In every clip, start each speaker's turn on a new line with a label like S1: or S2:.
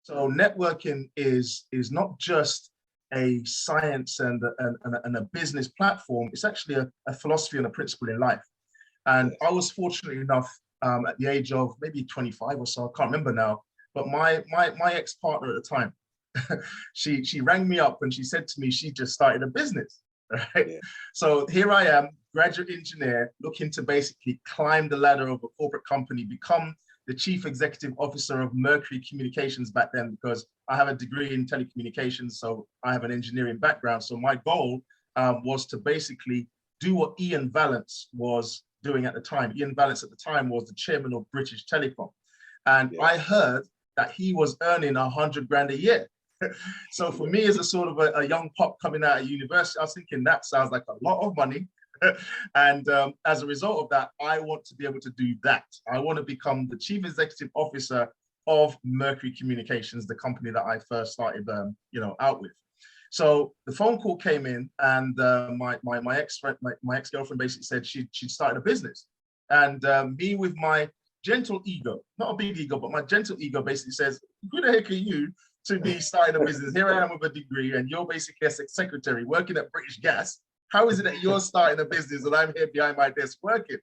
S1: So networking is not just a science and a business platform. It's actually a philosophy and a principle in life. And I was fortunate enough at the age of maybe 25 or so, I can't remember now, but my ex-partner at the time, she rang me up and she said to me, she just started a business, right? Yeah. So here I am, graduate engineer, looking to basically climb the ladder of a corporate company, become the chief executive officer of Mercury Communications back then, because I have a degree in telecommunications, so I have an engineering background. So my goal was to basically do what Ian Vallance was doing at the time. Ian Vallance at the time was the chairman of British Telecom. And I heard that he was earning 100 grand a year. So for me, as a sort of a young pop coming out of university, I was thinking that sounds like a lot of money. And as a result of that, I want to be able to do that. I want to become the chief executive officer of Mercury Communications, the company that I first started, out with. So the phone call came in, and my ex-girlfriend basically said she'd started a business, and me with my gentle ego, not a big ego, but my gentle ego basically says, "Who the heck are you to be starting a business? Here I am with a degree, and you're basically a secretary working at British Gas. How is it that you're starting a business and I'm here behind my desk working?"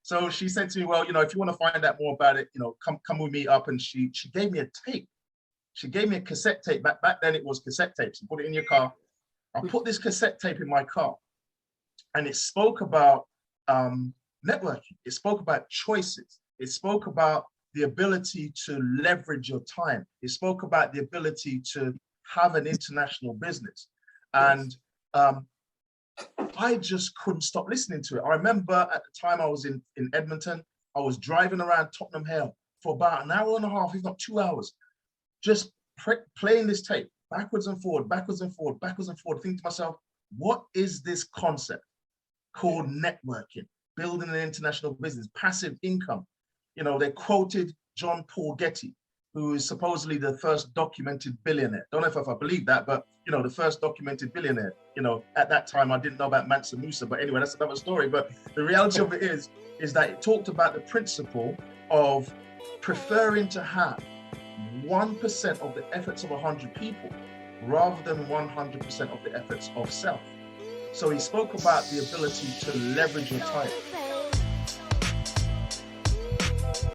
S1: So she said to me, "Well, if you want to find out more about it, come with me up." And she gave me a tape. She gave me a cassette tape. Back then it was cassette tapes. You put it in your car. I put this cassette tape in my car, and it spoke about networking. It spoke about choices. It spoke about the ability to leverage your time. It spoke about the ability to have an international business. And I just couldn't stop listening to it. I remember at the time I was in Edmonton, I was driving around Tottenham Hale for about an hour and a half, if not 2 hours, just playing this tape backwards and forward, backwards and forward, backwards and forward, thinking to myself, what is this concept called networking, building an international business, passive income? They quoted John Paul Getty, who is supposedly the first documented billionaire. Don't know if I believe that, but the first documented billionaire. At that time I didn't know about Mansa Musa, but anyway, that's another story. But the reality of it is that it talked about the principle of preferring to have 1% of the efforts of 100 people rather than 100% of the efforts of self. So he spoke about the ability to leverage your time.